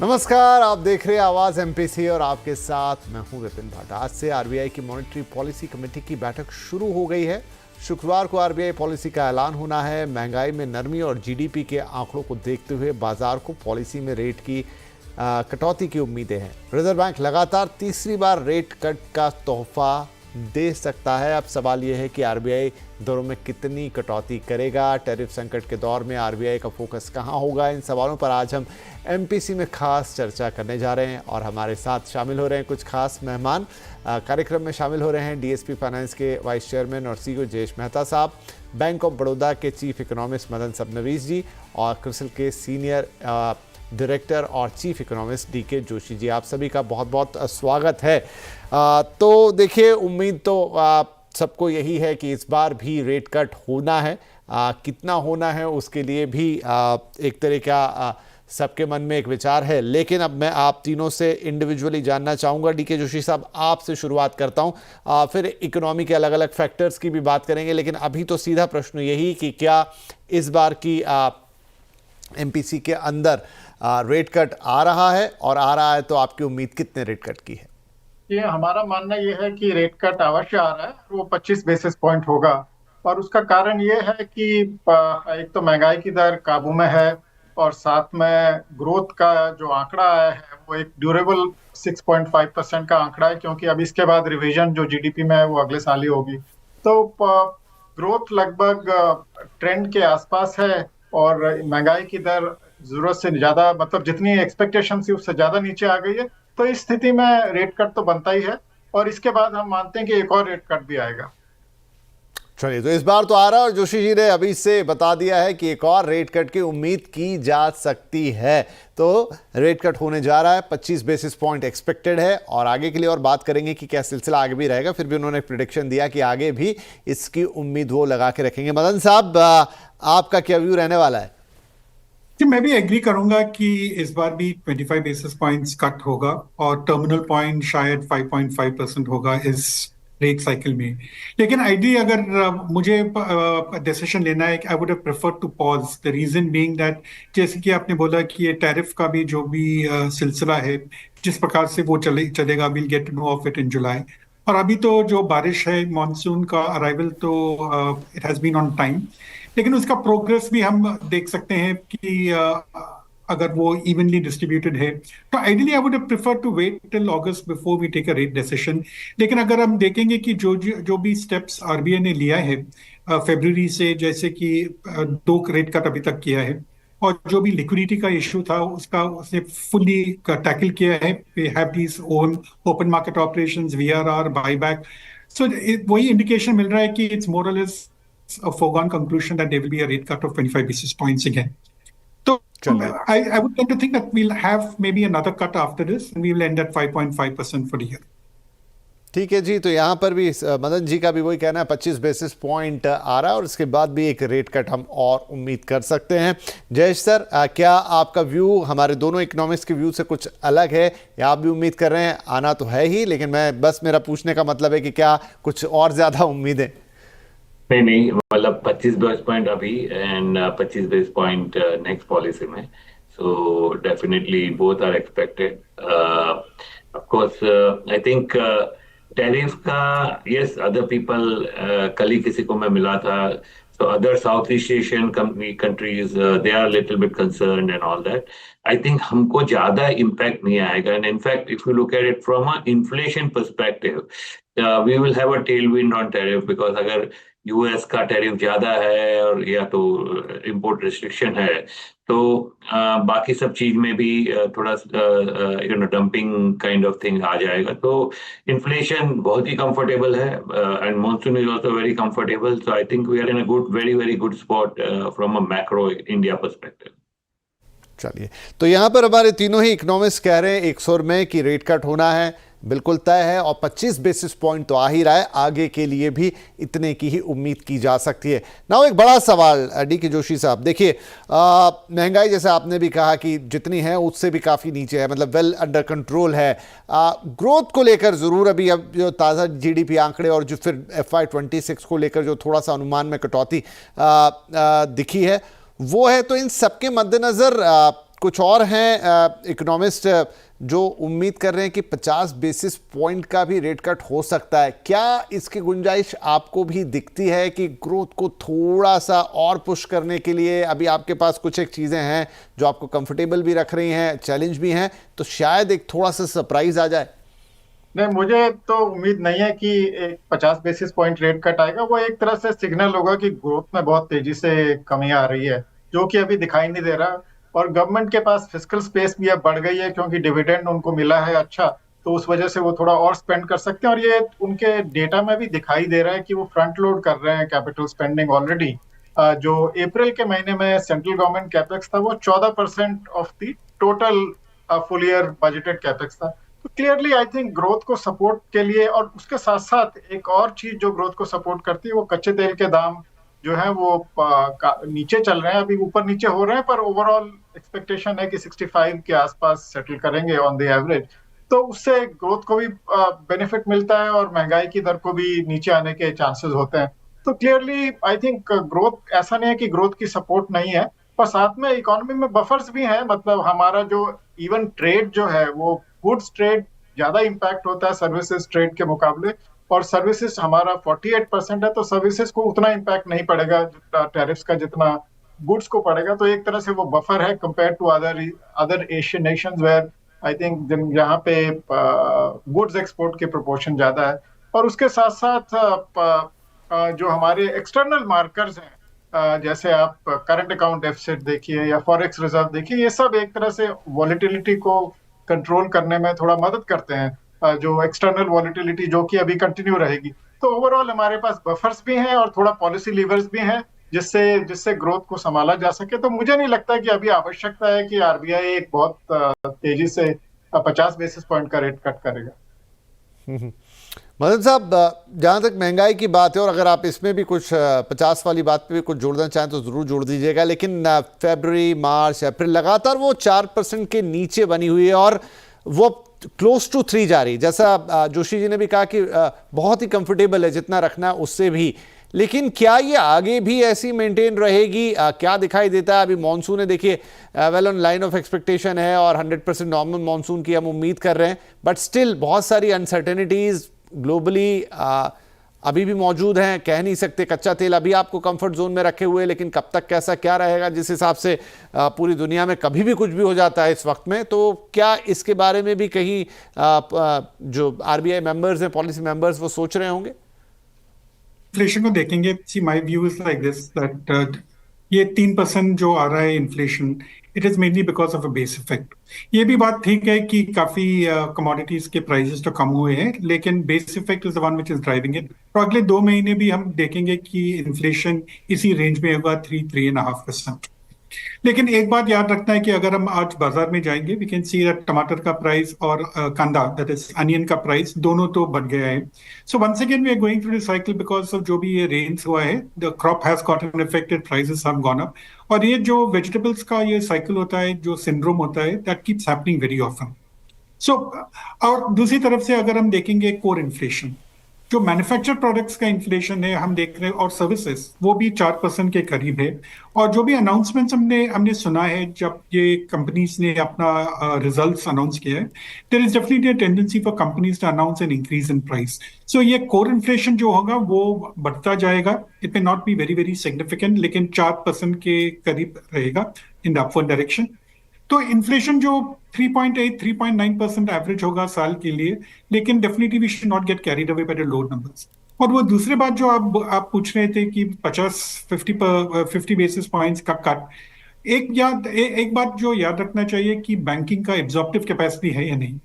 नमस्कार, आप देख रहे हैं आवाज एमपीसी और आपके साथ मैं हूं विपिन भाट। आज से आरबीआई की मॉनेटरी पॉलिसी कमेटी की बैठक शुरू हो गई है। शुक्रवार को आरबीआई पॉलिसी का ऐलान होना है। महंगाई में नरमी और जीडीपी के आंकड़ों को देखते हुए बाजार को पॉलिसी में रेट की कटौती की उम्मीदें हैं। रिजर्व बैंक लगातार तीसरी बार रेट कट का तोहफा दे सकता है। अब सवाल यह है कि आरबीआई दरों में कितनी कटौती करेगा। टैरिफ संकट के दौर में आरबीआई का फोकस कहां होगा, इन सवालों पर आज हम एमपीसी में खास चर्चा करने जा रहे हैं और हमारे साथ शामिल हो रहे हैं कुछ खास मेहमान। कार्यक्रम में शामिल हो रहे हैं डीएसपी फाइनेंस के वाइस चेयरमैन और सीईओ जयेश मेहता साहब, बैंक ऑफ बड़ौदा के चीफ इकोनॉमिस्ट मदन सबनवीस जी और क्रिसिल के सीनियर डायरेक्टर और chief economist DK Joshi ji. आप सभी का बहुत बहुत स्वागत है। तो देखिए, उम्मीद तो सबको यही है कि इस बार भी रेट कट होना है। कितना होना है उसके लिए भी एक तरह का सबके मन में एक विचार है। लेकिन अब मैं आप तीनों से इंडिविजुअली जानना चाहूँगा। डीके जोशी साहब, आपसे शुरुआत करता हूँ, फिर इकोनॉमी के अलग अलग फैक्टर्स की भी बात करेंगे। लेकिन अभी तो सीधा प्रश्न यही कि क्या इस बार की एमपीसी के अंदर रेट कट आ रहा है, और आ रहा है तो आपकी उम्मीद कितने रेट कट की है? ये हमारा मानना ये है कि रेट कट अवश्य आ रहा है और वो 25 बेसिस पॉइंट होगा। और उसका कारण ये है कि एक तो महंगाई की दर काबू में है और साथ में ग्रोथ का जो आंकड़ा आया है वो एक ड्यूरेबल 6.5% का आंकड़ा है, क्योंकि अब इसके बाद रिवीजन जो जीडीपी में है वो अगले साल ही होगी। तो ग्रोथ लगभग ट्रेंड के आसपास है और महंगाई की दर जरूरत से ज्यादा, मतलब जितनी एक्सपेक्टेशन थी उससे ज्यादा नीचे आ गई है। तो इस स्थिति में रेट कट तो बनता ही है और इसके बाद हम मानते हैं कि एक और रेट कट भी आएगा। चलिए, तो इस बार तो आ रहा है और जोशी जी ने अभी से बता दिया है कि एक और रेट कट की उम्मीद की जा सकती है। तो रेट कट होने जा रहा है, 25 बेसिस पॉइंट एक्सपेक्टेड है। और आगे के लिए और बात करेंगे कि क्या सिलसिला आगे भी रहेगा। फिर भी उन्होंने प्रेडिक्शन दिया कि आगे भी इसकी उम्मीद वो लगा के रखेंगे। मदन साहब, आपका क्या व्यू रहने वाला है? जी, मैं भी एग्री करूंगा कि इस बार भी 25 बेसिस पॉइंट्स कट होगा और टर्मिनल पॉइंट शायद 5.5% होगा इस रेट साइकिल में। लेकिन आइडियली अगर मुझे डिसीजन लेना है, I would have preferred to pause, the reason being that जैसे कि आपने बोला कि ये टैरिफ का भी जो भी सिलसिला है, जिस प्रकार से वो चलेगा, will get to know of it in July. और अभी तो जो बारिश है, मानसून का अराइवल तो it has been on time, लेकिन उसका प्रोग्रेस भी हम देख सकते हैं कि अगर वो इवनली डिस्ट्रीब्यूटेड है तो ideally I would prefer to wait till August before we take a rate decision. लेकिन अगर हम देखेंगे कि जो भी स्टेप्स आरबीआई ने लिया है फरवरी से, जैसे कि 2 रेट कट अभी तक किया है, और जो भी लिक्विडिटी का इशू था उसका उसने फुल्ली टैकल किया है। We have these own open market operations, VRR, buyback. So वही इंडिकेशन मिल रहा है कि इट्स मोर और less a foregone conclusion that there will be a rate cut of 25 basis points again. So चलिए, I would tend to think that we'll have maybe another cut after this and we will end at 5.5% for the year. ठीक है जी। तो यहाँ पर भी मदन जी का भी वही कहना है, 25 बेसिस पॉइंट आ रहा है और इसके बाद भी एक रेट कट हम और उम्मीद कर सकते हैं। जयेश सर, क्या आपका व्यू हमारे दोनों इकोनॉमिस्ट के व्यू से कुछ अलग है, या आप भी उम्मीद कर रहे हैं? आना तो है ही, लेकिन मेरा पूछने का मतलब है कि क्या कुछ और ज़्यादा उम्मीदें? नहीं नहीं, मतलब 25 बेस पॉइंट अभी एंड 25 बेस पॉइंट नेक्स्ट पॉलिसी में। So definitely both are expected. Of course I think tariff का, यस, अदर पीपल, कल ही किसी को मैं मिला था, so other Southeast Asian countries, they are a little bit concerned and all that. I think हमको ज्यादा impact नहीं आएगा, and in fact if you look at it from an inflation perspective, we will have a tailwind on tariff, because अगर US का tariff ज्यादा है और या तो इंपोर्ट रिस्ट्रिक्शन है, तो बाकी सब चीज में भी थोड़ा डंपिंग काइंड ऑफ थिंग आ जाएगा। तो इन्फ्लेशन बहुत ही कंफर्टेबल है and monsoon is also very comfortable. So I think we are in a good, very very good spot from a macro India perspective. चलिए, तो यहाँ पर हमारे तीनों ही इकोनॉमिस्ट कह रहे हैं एक सुर में कि रेट कट होना है, बिल्कुल तय है, और 25 बेसिस पॉइंट तो आ ही रहा है। आगे के लिए भी इतने की ही उम्मीद की जा सकती है ना। एक बड़ा सवाल डीके जोशी साहब, देखिए, महंगाई जैसे आपने भी कहा कि जितनी है उससे भी काफ़ी नीचे है, मतलब वेल अंडर कंट्रोल है। ग्रोथ को लेकर ज़रूर अभी अब जो ताज़ा जीडीपी आंकड़े और जो फिर FY26 को लेकर जो थोड़ा सा अनुमान में कटौती दिखी है वो है। तो इन सबके मद्देनज़र कुछ और हैं इकोनॉमिस्ट जो उम्मीद कर रहे हैं कि 50 बेसिस पॉइंट का भी रेट कट हो सकता है। क्या इसकी गुंजाइश आपको भी दिखती है कि ग्रोथ को थोड़ा सा और पुश करने के लिए अभी आपके पास कुछ एक चीज़ें हैं जो आपको कंफर्टेबल भी रख रही हैं, चैलेंज भी हैं, तो शायद एक थोड़ा सा सरप्राइज आ जाए? नहीं, मुझे तो उम्मीद नहीं है कि एक 50 बेसिस पॉइंट रेट कट आएगा। वो एक तरह से सिग्नल होगा कि ग्रोथ में बहुत तेजी से कमी आ रही है, जो कि अभी दिखाई नहीं दे रहा। और गवर्नमेंट के पास फिस्कल स्पेस भी अब बढ़ गई है, क्योंकि डिविडेंड उनको मिला है अच्छा, तो उस वजह से वो थोड़ा और स्पेंड कर सकते हैं। और ये उनके डेटा में भी दिखाई दे रहा है कि वो फ्रंट लोड कर रहे हैं कैपिटल स्पेंडिंग ऑलरेडी। जो अप्रैल के महीने में सेंट्रल गवर्नमेंट कैपेक्स था, वो 14% of the total full year budgeted capex था। तो क्लियरली आई थिंक ग्रोथ को सपोर्ट के लिए, और उसके साथ साथ एक और चीज जो ग्रोथ को सपोर्ट करती है, वो कच्चे तेल के दाम जो है वो नीचे चल रहे हैं। अभी ऊपर नीचे हो रहे हैं, पर ओवरऑल एक्सपेक्टेशन है कि 65 के आसपास सेटल करेंगे ऑन द एवरेज। तो उससे ग्रोथ को भी बेनिफिट मिलता है और महंगाई की दर को भी नीचे आने के चांसेस होते हैं। तो क्लियरली आई थिंक ग्रोथ, ऐसा नहीं है कि ग्रोथ की सपोर्ट नहीं है, पर साथ में इकोनॉमी में बफर्स भी हैं। मतलब हमारा जो इवन ट्रेड जो है, वो गुड्स ट्रेड ज्यादा इंपैक्ट होता है सर्विसेज ट्रेड के मुकाबले, और सर्विसेज हमारा 48% है, तो सर्विसेज को उतना इंपैक्ट नहीं पड़ेगा टैरिफ्स का जितना गुड्स को पड़ेगा। तो एक तरह से वो बफर है compare to other Asian nations, where I think जहाँ पे गुड्स एक्सपोर्ट के प्रोपोर्शन ज्यादा है। और उसके साथ साथ जो हमारे एक्सटर्नल मार्कर्स हैं, जैसे आप करंट अकाउंट डेफिसिट देखिए या फॉरेक्स रिजर्व देखिए, ये सब एक तरह से वॉलेटिलिटी को कंट्रोल करने में थोड़ा मदद करते हैं, जो एक्सटर्नल वॉलेटिलिटी जो कि अभी कंटिन्यू रहेगी। तो ओवरऑल हमारे पास बफर्स भी हैं और थोड़ा पॉलिसी लीवर्स भी हैं जिससे ग्रोथ को संभाला जा सके। तो मुझे नहीं लगता कि अभी आवश्यकता है कि आरबीआई एक बहुत तेजी से 50 बेसिस पॉइंट का रेट कट करेगा। मदन साहब, जहाँ तक महंगाई की बात है, और अगर आप इसमें भी कुछ 50 वाली बात पे भी कुछ जोड़ना चाहें तो ज़रूर जोड़ दीजिएगा, लेकिन फरवरी, मार्च, अप्रैल लगातार वो 4% के नीचे बनी हुई है और वो क्लोज टू 3 जा रही। जैसा जोशी जी ने भी कहा कि बहुत ही कंफर्टेबल है, जितना रखना है उससे भी। लेकिन क्या ये आगे भी ऐसी मेंटेन रहेगी? क्या दिखाई देता है? अभी मानसून है, देखिए well on line of expectation है और 100% नॉर्मल मानसून की हम उम्मीद कर रहे हैं, बट स्टिल बहुत सारी अनसर्टेनिटीज़ ग्लोबली अभी भी मौजूद हैं। कह नहीं सकते, कच्चा तेल अभी आपको कंफर्ट जोन में रखे हुए, लेकिन कब तक कैसा क्या रहेगा, जिस हिसाब से पूरी दुनिया में कभी भी कुछ भी हो जाता है इस वक्त में। तो क्या इसके बारे में भी कहीं जो आरबीआई मेंबर्स हैं, पॉलिसी मेंबर्स, वो सोच रहे होंगे? इन्फ्लेशन को देखेंगे, see my view is like this, that ये 3% जो आ रहा है inflation, it is mainly because of a base effect. ये भी बात ठीक है कि काफी कमोडिटीज के प्राइसेस तो कम हुए हैं, लेकिन base effect is the one which is driving it. तो अगले 2 महीने भी हम देखेंगे कि इन्फ्लेशन इसी रेंज में होगा, 3-3.5%। लेकिन एक बात याद रखना है कि अगर हम आज बाजार में जाएंगे, वी कैन सी दैट टमाटर का प्राइस और कांदा, दैट इज अनियन का प्राइस, दोनों तो बढ़ गया है। So once again we are going through the cycle because of जो भी ये रेन्स हुआ है, the crop has gotten affected, prices have gone up. और ये जो वेजिटेबल्स का ये साइकिल होता है, जो सिंड्रोम होता है, that keeps happening very often. So और दूसरी तरफ से अगर हम देखेंगे कोर इन्फ्लेशन, जो मैन्युफैक्चर प्रोडक्ट्स का इन्फ्लेशन है हम देख रहे हैं, और सर्विसेज, वो भी 4% के करीब है। और जो भी अनाउंसमेंट्स हमने सुना है जब ये कंपनीज ने अपना रिजल्ट्स अनाउंस किया है, there is definitely a tendency for companies to announce an increase in price. So ये कोर इन्फ्लेशन जो होगा वो बढ़ता जाएगा। It may not be very very significant, लेकिन 4% के करीब रहेगा इन द अपवर्ड डायरेक्शन। तो इन्फ्लेशन जो 3.8-3.9% एवरेज होगा साल के लिए, लेकिन definitely we should not get carried away by the low numbers. और वो दूसरे बात जो आप पूछ रहे थे कि 50 बेसिस पॉइंट्स का कट, एक बात जो याद रखना चाहिए कि बैंकिंग का एब्जॉर्प्टिव कैपेसिटी है या नहीं।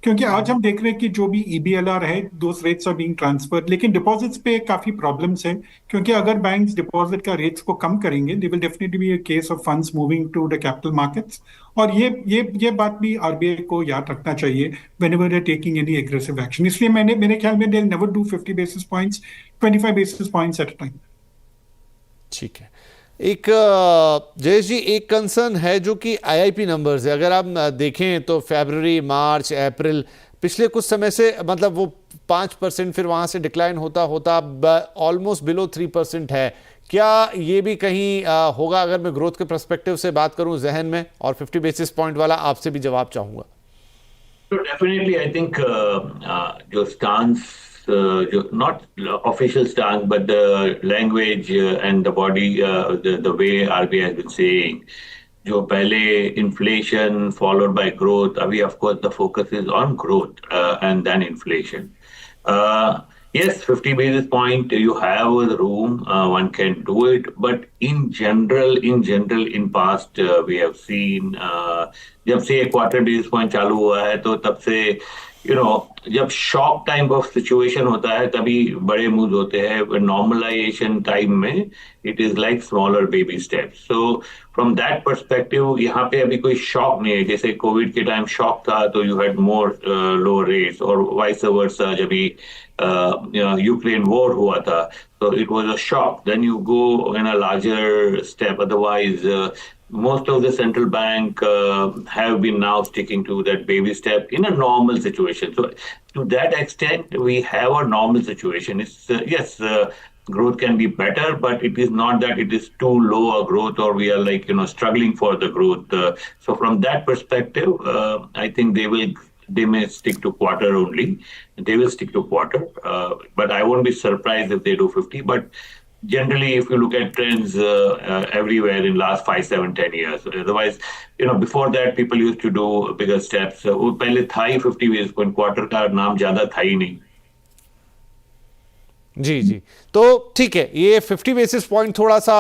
क्योंकि आज हम देख रहे हैं कि जो भी EBLR है, दोस रेट्स आर बीइंग ट्रांसफर्ड, लेकिन डिपॉजिट्स पे काफी प्रॉब्लम्स है। क्योंकि अगर बैंक्स डिपॉजिट का रेट्स को कम करेंगे, they will definitely be a case of funds moving to the capital markets. और ये बात भी आरबीआई को याद रखना चाहिए whenever they are taking any aggressive action. इसलिए मेरे ख्याल में they never do 50 basis points, 25 basis points at a time. ठीक है। एक जयेश जी, एक कंसर्न है जो कि आईआईपी नंबर्स है। अगर आप देखें तो फरवरी, मार्च, अप्रैल, पिछले कुछ समय से मतलब वो 5%, फिर वहाँ से डिक्लाइन होता होता ऑलमोस्ट बिलो 3% है। क्या ये भी कहीं होगा अगर मैं ग्रोथ के पर्सपेक्टिव से बात करूं जहन में? और 50 बेसिस पॉइंट वाला आपसे भी जवाब चाहूंगा। So definitely, I think जो stance, जो not official stance, but the language and the body, the way RBI has been saying, जो पहले inflation followed by growth, अभी of course the focus is on growth and then inflation. Yes, 50 basis point, you have room, one can do it, but in general, in past, we have seen, जब से quarter basis point चालू हुआ है तो तब से जब shock type of situation होता है तभी बड़े मूव होते हैं। नॉर्मलाइजेशन टाइम में it is like smaller baby steps. So from that perspective यहाँ पे अभी कोई शॉक नहीं है। जैसे कोविड के टाइम शॉक था तो you had more low rates, और वाइस वर्सा जब यूक्रेन वॉर हुआ था तो it was a shock, then you go in a larger step. Otherwise most of the central bank have been now sticking to that baby step in a normal situation. So to that extent, we have a normal situation. It's yes, growth can be better, but it is not that it is too low a growth or we are like struggling for the growth. So from that perspective, I think they may stick to quarter only. They will stick to quarter, but I won't be surprised if they do 50. But generally, if you look at trends everywhere in last 5, 7, 10 years, otherwise, before that, people used to do bigger steps. वो पहले था ही 50 basis point, quarter का नाम ज्यादा था ही नहीं। जी, तो ठीक है, ये 50 बेसिस पॉइंट थोड़ा सा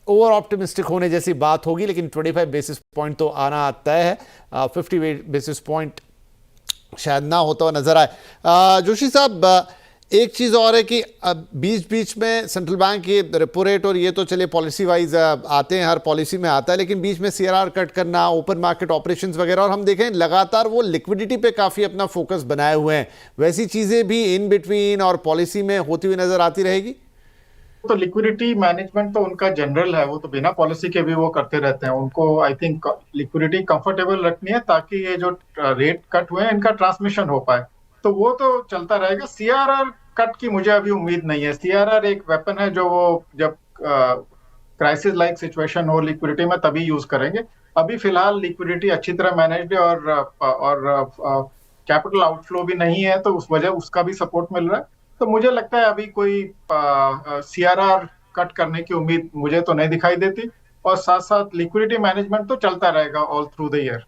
ओवर ऑप्टिमिस्टिक होने जैसी बात होगी, लेकिन 25 बेसिस पॉइंट तो आना तय है। 50 बेसिस पॉइंट शायद ना होता हुआ नजर आए। जोशी साहब, एक चीज़ और है कि बीच बीच में सेंट्रल बैंक के रेपो रेट और ये तो चलिए पॉलिसी वाइज आते हैं, हर पॉलिसी में आता है, लेकिन बीच में सीआरआर कट करना, ओपन मार्केट ऑपरेशंस वगैरह, और हम देखें लगातार वो लिक्विडिटी पे काफ़ी अपना फोकस बनाए हुए हैं। वैसी चीज़ें भी इन बिटवीन और पॉलिसी में होती हुई नजर आती रहेगी? तो लिक्विडिटी मैनेजमेंट तो उनका जनरल है, वो तो बिना पॉलिसी के भी वो करते रहते हैं। उनको आई थिंक लिक्विडिटी कंफर्टेबल रखनी है ताकि ये जो रेट कट हुए हैं इनका ट्रांसमिशन हो पाए, तो वो तो चलता रहेगा। सीआरआर कट की मुझे अभी उम्मीद नहीं है। सीआरआर एक वेपन है जो वो जब क्राइसिस लाइक सिचुएशन हो लिक्विडिटी में तभी यूज करेंगे। अभी फिलहाल लिक्विडिटी अच्छी तरह मैनेज्ड है और कैपिटल आउटफ्लो भी नहीं है, तो उस वजह उसका भी सपोर्ट मिल रहा है। तो मुझे लगता है अभी कोई सीआरआर कट करने की उम्मीद मुझे तो नहीं दिखाई देती, और साथ साथ लिक्विडिटी मैनेजमेंट तो चलता रहेगा ऑल थ्रू द ईयर।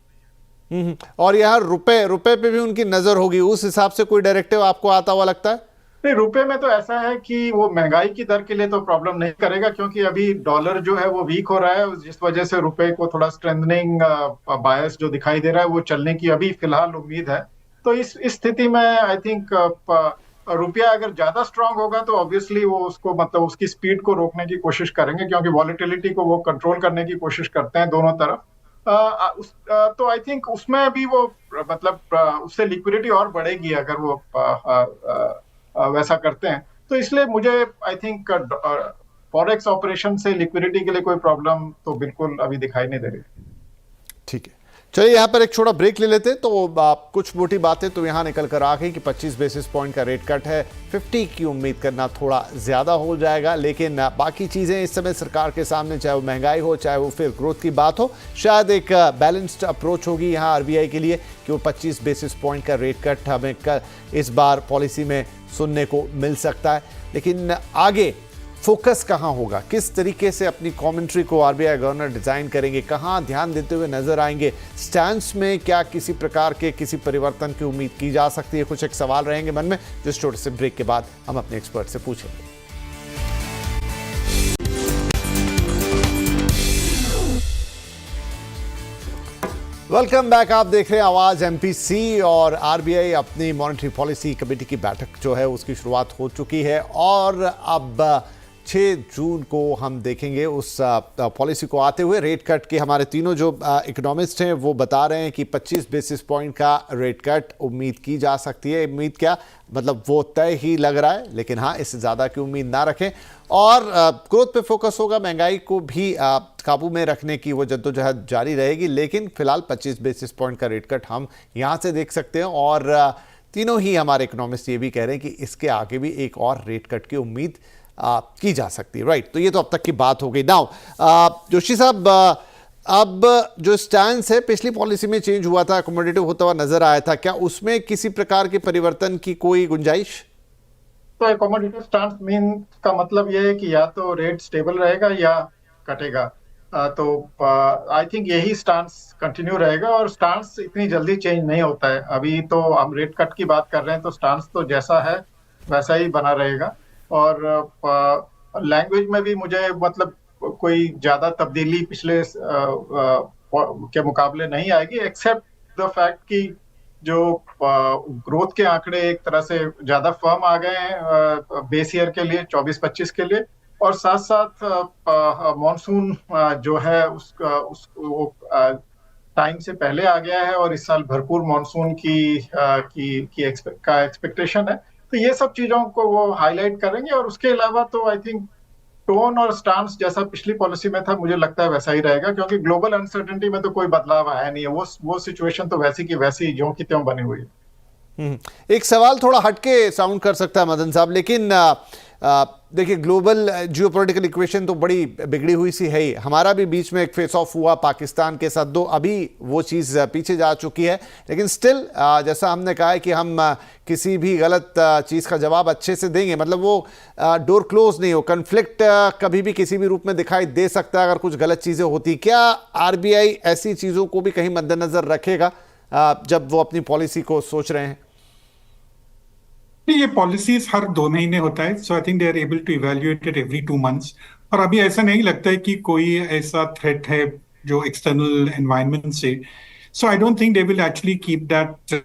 और यहाँ रुपए पे भी उनकी नजर होगी, उस हिसाब से कोई डायरेक्टिव आपको आता हुआ लगता है? नहीं, रुपए में तो ऐसा है कि वो महंगाई की दर के लिए तो प्रॉब्लम नहीं करेगा, क्योंकि अभी डॉलर जो है वो वीक हो रहा है, जिस वजह से रुपए को थोड़ा स्ट्रेंथनिंग बायस जो दिखाई दे रहा है वो चलने की अभी फिलहाल उम्मीद है। तो इस स्थिति में आई थिंक रुपया अगर ज्यादा स्ट्रांग होगा तो ऑब्वियसली वो उसको मतलब उसकी स्पीड को रोकने की कोशिश करेंगे, क्योंकि वॉलेटिलिटी को वो कंट्रोल करने की कोशिश करते हैं दोनों तरफ। तो आई थिंक उसमें भी वो मतलब उससे लिक्विडिटी और बढ़ेगी अगर वो वैसा करते हैं। तो इसलिए मुझे आई थिंक फॉरेक्स ऑपरेशन से लिक्विडिटी के लिए कोई प्रॉब्लम तो बिल्कुल अभी दिखाई नहीं दे रही। ठीक है, चलिए यहाँ पर एक छोटा ब्रेक ले लेते हैं। तो कुछ मोटी बातें तो यहाँ निकल कर आ गई कि 25 बेसिस पॉइंट का रेट कट है, 50 की उम्मीद करना थोड़ा ज़्यादा हो जाएगा, लेकिन बाकी चीज़ें इस समय सरकार के सामने, चाहे वो महंगाई हो, चाहे वो फिर ग्रोथ की बात हो, शायद एक बैलेंस्ड अप्रोच होगी यहाँ आरबीआई के लिए कि वो 25 बेसिस पॉइंट का रेट कट हमें इस बार पॉलिसी में सुनने को मिल सकता है। लेकिन आगे फोकस कहाँ होगा, किस तरीके से अपनी कमेंट्री को आरबीआई गवर्नर डिजाइन करेंगे, कहाँ ध्यान देते हुए नजर आएंगे, स्टैंस में क्या किसी प्रकार के किसी परिवर्तन की उम्मीद की जा सकती है, कुछ एक सवाल रहेंगे मन में, जिस छोटे से ब्रेक के बाद हम अपने एक्सपर्ट से पूछेंगे। वेलकम बैक, आप देख रहे हैं आवाज एमपीसी, और आरबीआई अपनी मॉनेटरी पॉलिसी कमेटी की बैठक जो है उसकी शुरुआत हो चुकी है, और अब 6 जून को हम देखेंगे उस पॉलिसी को आते हुए। रेट कट के हमारे तीनों जो इकोनॉमिस्ट हैं वो बता रहे हैं कि 25 बेसिस पॉइंट का रेट कट उम्मीद की जा सकती है। उम्मीद क्या, मतलब वो तय ही लग रहा है, लेकिन हाँ, इससे ज़्यादा की उम्मीद ना रखें, और ग्रोथ पे फोकस होगा, महंगाई को भी काबू में रखने की वो जद्दोजहद जारी रहेगी। लेकिन फिलहाल 25 बेसिस पॉइंट का रेट कट हम यहाँ से देख सकते हैं, और तीनों ही हमारे इकोनॉमिस्ट ये भी कह रहे हैं कि इसके आगे भी एक और रेट कट की उम्मीद की जा सकती है, राइट। तो ये तो अब तक की बात हो गई। नाउ जोशी साहब, अब जो स्टैंस है पिछली पॉलिसी में चेंज हुआ था, अकोमोडेटिव होता हुआ नजर आया था, क्या उसमें किसी प्रकार के परिवर्तन की कोई गुंजाइश? तो अकोमोडेटिव स्टांस मीन का मतलब ये है कि या तो रेट स्टेबल रहेगा या कटेगा। तो आई थिंक यही स्टांस कंटिन्यू रहेगा, और स्टांस इतनी जल्दी चेंज नहीं होता है। अभी तो हम रेट कट की बात कर रहे हैं, तो स्टांस तो जैसा है वैसा ही बना रहेगा। और लैंग्वेज में भी मुझे मतलब कोई ज्यादा तब्दीली पिछले के मुकाबले नहीं आएगी, एक्सेप्ट द फैक्ट कि जो ग्रोथ के आंकड़े एक तरह से ज्यादा फर्म आ गए हैं बेस ईयर के लिए 24-25 के लिए, और साथ साथ मॉनसून जो है उसको टाइम से पहले आ गया है, और इस साल भरपूर मॉनसून की एक्सपेक्टेशन है। तो ये सब चीजों को वो हाईलाइट करेंगे, और उसके अलावा तो आई थिंक टोन और स्टांस जैसा पिछली पॉलिसी में था, मुझे लगता है वैसा ही रहेगा, क्योंकि ग्लोबल अनसर्टेनिटी में तो कोई बदलाव आया नहीं है। वो सिचुएशन तो वैसी की वैसी ज्यों की त्यों बनी हुई है। एक सवाल थोड़ा हटके साउंड कर सकता है मदन साहब, लेकिन देखिए ग्लोबल जियोपॉलिटिकल इक्वेशन तो बड़ी बिगड़ी हुई सी है ही। हमारा भी बीच में एक फेस ऑफ हुआ पाकिस्तान के साथ, दो अभी वो चीज़ पीछे जा चुकी है, लेकिन स्टिल जैसा हमने कहा है कि हम किसी भी गलत चीज़ का जवाब अच्छे से देंगे, मतलब वो डोर क्लोज नहीं हो। कन्फ्लिक्ट कभी भी किसी भी रूप में दिखाई दे सकता है अगर कुछ गलत चीज़ें होती। क्या आरबीआई ऐसी चीज़ों को भी कहीं मद्देनजर रखेगा जब वो अपनी पॉलिसी को सोच रहे हैं? ये पॉलिसीज हर 2 महीने होता है, so I think they are able to evaluate it every 2 months. और अभी ऐसा नहीं लगता है कि कोई ऐसा थ्रेट है जो एक्सटर्नल एनवायरनमेंट से, so I don't think they will actually keep that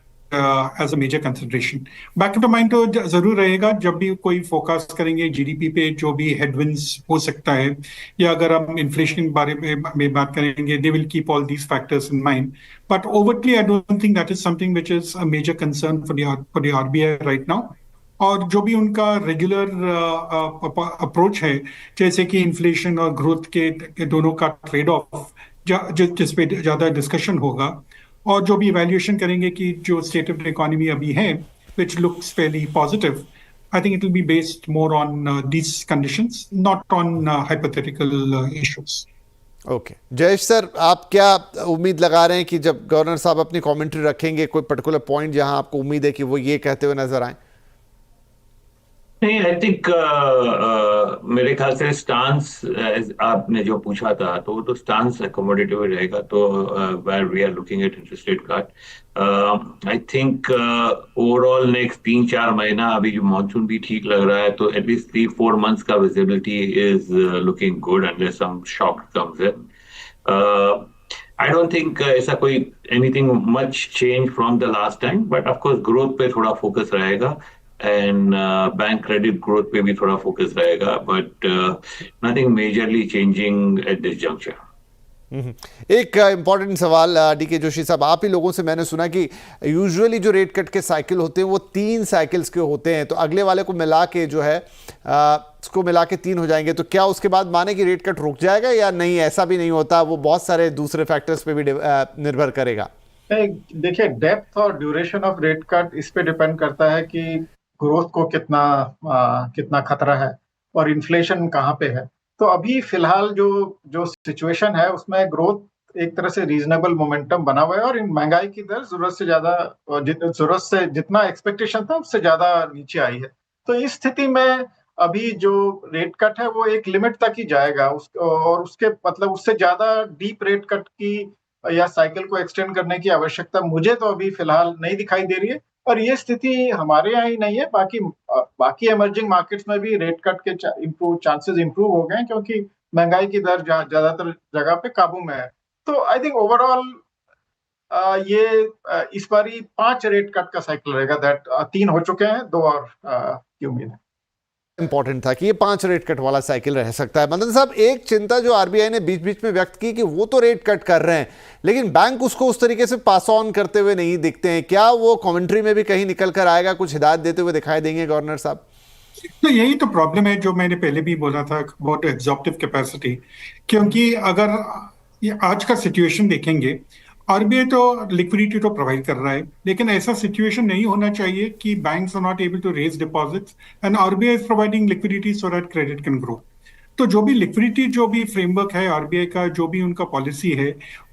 as a major consideration. Back to the mind तो जरूर रहेगा, जब भी कोई फोकस करेंगे जीडीपी पे जो भी हेडविंड्स हो सकता है, या अगर हम इन्फ्लेशन के बारे में बात करेंगे, they will keep all these factors in mind. But overtly I don't think that is something which is a major concern for the RBI right now. और जो भी उनका रेगुलर अप्रोच है, जैसे कि इन्फ्लेशन और ग्रोथ के दोनों का ट्रेड ऑफ, जिस पे ज्यादा डिस्कशन होगा, और जो भी इवैल्यूएशन करेंगे कि जो स्टेट ऑफ द इकोनॉमी अभी है, which looks fairly positive, I think it will be based more on these conditions, not on hypothetical issues. Okay Jayesh sir, आप क्या उम्मीद लगा रहे हैं कि जब गवर्नर साहब अपनी कमेंट्री रखेंगे, कोई पर्टिकुलर पॉइंट जहां आपको उम्मीद है कि वो ये कहते हुए नजर आए? नहीं, आई थिंक मेरे ख्याल से स्टांस आपने जो पूछा था तो वो तो स्टांस अकोमोडेटिव रहेगा। तो where we are looking at interest rate cut, I think overall next 3-4 महीना, अभी जो मानसून भी ठीक लग रहा है, तो एटलीस्ट 3-4 मंथ्स का visibility is looking good unless some shock comes in. I don't think ऐसा कोई anything much change from the last time, but of course growth पे थोड़ा फोकस रहेगा, एंड बैंक क्रेडिट ग्रोथ पे भी थोड़ा फोकस रहेगा, but nothing majorly changing at this junction. एक इंपॉर्टेंट सवाल डीके जोशी साहब, आप ही लोगों से मैंने सुना कि यूजुअली जो रेट कट के साइकिल होते हैं वो 3 साइकिल्स के होते हैं, तो अगले वाले को मिला के जो है उसको मिला के 3 हो जाएंगे। तो क्या उसके बाद माने कि रेट कट रुक जाएगा या नहीं? ऐसा भी नहीं होता, वो बहुत सारे दूसरे फैक्टर्स पे भी निर्भर करेगा। देखिए, डेप्थ और ड्यूरेशन ऑफ रेट कट इस पे डिपेंड करता है कि ग्रोथ को कितना खतरा है और इन्फ्लेशन कहाँ पे है। तो अभी फिलहाल जो सिचुएशन है उसमें ग्रोथ एक तरह से रीजनेबल मोमेंटम बना हुआ है, और महंगाई की दर जरूरत से जितना एक्सपेक्टेशन था उससे ज्यादा नीचे आई है। तो इस स्थिति में अभी जो रेट कट है वो एक लिमिट तक ही जाएगा, और उसके मतलब उससे ज्यादा डीप रेट कट की या साइकिल को एक्सटेंड करने की आवश्यकता मुझे तो अभी फिलहाल नहीं दिखाई दे रही है। और ये स्थिति हमारे यहाँ ही नहीं है, बाकी इमर्जिंग मार्केट्स में भी रेट कट के चांसेस इंप्रूव हो गए, क्योंकि महंगाई की दर ज्यादातर जगह पे काबू में है। तो आई थिंक ओवरऑल ये इस बार 5 रेट कट का साइकिल रहेगा, दैट 3 हो चुके हैं, 2 और की उम्मीद है। इंपॉर्टेंट था कि ये 5 रेट कट वाला साइकिल रह सकता है। मदन साहब, एक चिंता जो आरबीआई ने बीच बीच में व्यक्त की कि वो तो रेट कट कर रहे हैं, लेकिन बैंक उसको उस तरीके से पास ऑन करते हुए नहीं दिखते हैं। क्या वो कमेंट्री में भी कहीं निकल कर आएगा, कुछ हिदायत देते हुए दिखाई देंगे गवर्नर साहब? तो यही तो प्रॉब्लम है जो मैंने पहले भी बोला था अबाउट एब्जॉर्प्टिव कैपेसिटी, क्योंकि अगर ये आज का सिचुएशन देखेंगे, आरबीआई तो लिक्विडिटी तो प्रोवाइड कर रहा है, लेकिन ऐसा सिचुएशन नहीं होना चाहिए कि banks are not able to raise deposits and RBI is providing liquidity so that credit can grow. तो जो भी लिक्विडिटी, जो भी फ्रेमवर्क है आरबीआई का, जो भी उनका पॉलिसी है,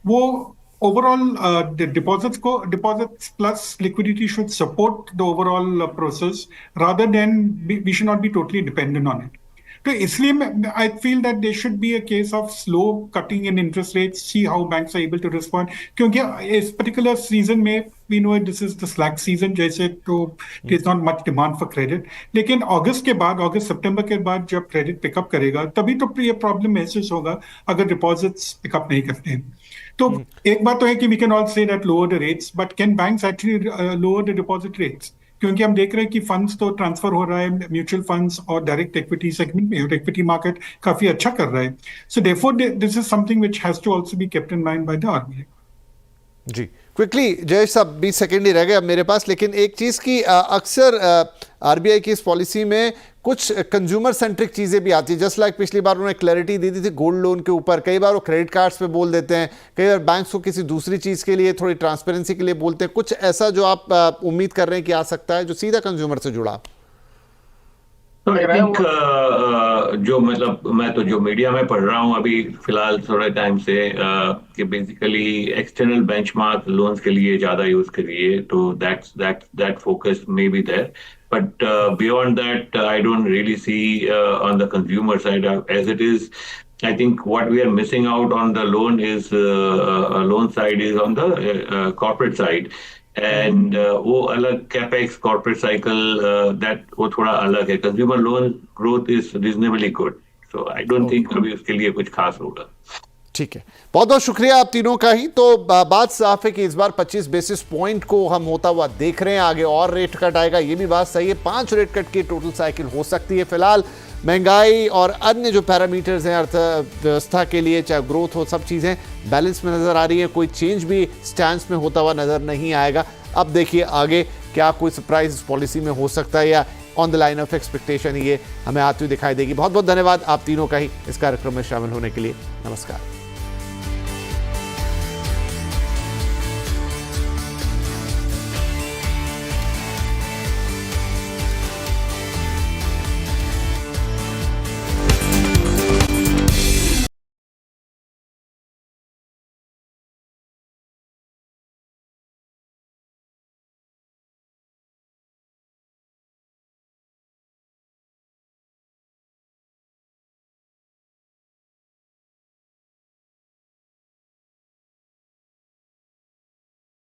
वो overall deposits plus liquidity should support the overall process rather than we should not be totally dependent on it. तो इसलिए I feel that there should be a case of slow cutting in interest rates, see how banks are able to respond, क्योंकि इस particular season में we know this is the slack season जैसे, तो there is not much demand for credit. लेकिन अगस्त के बाद, अगस्त सितंबर के बाद जब क्रेडिट पिकअप करेगा तभी तो ये प्रॉब्लम महसूस होगा अगर डिपॉजिट्स पिकअप नहीं करते हैं। तो एक बात तो है कि we can all say that lower the rates, but can banks actually lower the deposit rates? क्योंकि हम देख रहे हैं कि फंड्स तो ट्रांसफर हो रहा है म्यूचुअल फंड्स और डायरेक्ट इक्विटी सेगमेंट में, और इक्विटी मार्केट काफी अच्छा कर रहा है। So therefore this is something which has to also be kept in mind by the RBI. जी, क्विकली जयेश साहब 20 सेकेंड ही रह गए अब मेरे पास, लेकिन एक चीज़ की अक्सर आरबीआई की इस पॉलिसी में कुछ कंज्यूमर सेंट्रिक चीज़ें भी आती है। जस्ट लाइक पिछली बार उन्होंने क्लैरिटी दी थी गोल्ड लोन के ऊपर, कई बार वो क्रेडिट कार्ड्स पे बोल देते हैं, कई बार बैंक्स को किसी दूसरी चीज़ के लिए थोड़ी ट्रांसपेरेंसी के लिए बोलते हैं। कुछ ऐसा जो आप उम्मीद कर रहे हैं कि आ सकता है जो सीधा कंज्यूमर से जुड़ा? तो आई थिंक जो मतलब मैं तो जो मीडिया में पढ़ रहा हूँ अभी फिलहाल थोड़े टाइम से कि बेसिकली एक्सटर्नल बेंचमार्क लोन्स के लिए ज्यादा यूज करिए, तो that focus may be there, but beyond that I don't really see on the consumer side as it is. I think what we are missing out on the loan is loan side is on the corporate side. And वो अलग capex corporate cycle that वो थोड़ा अलग है. Consumer loan growth is reasonably good, so I don't think अभी उसके लिए कुछ खास होगा. ठीक है, बहुत बहुत शुक्रिया आप तीनों का ही. तो बात साफ है कि इस बार 25 बेसिस पॉइंट को हम होता हुआ देख रहे हैं. आगे और रेट कट आएगा, ये भी बात सही है. 5 रेट कट की टोटल साइकिल हो सकती है. फिलहाल महंगाई और अन्य जो पैरामीटर्स हैं अर्थव्यवस्था के लिए, चाहे ग्रोथ हो, सब चीज़ें बैलेंस में नज़र आ रही है. कोई चेंज भी स्टैंस में होता हुआ नज़र नहीं आएगा. अब देखिए आगे क्या कोई सरप्राइज पॉलिसी में हो सकता है या on the line of expectation ये हमें आती हुई दिखाई देगी. बहुत बहुत धन्यवाद आप तीनों का ही इस कार्यक्रम में शामिल होने के लिए. नमस्कार.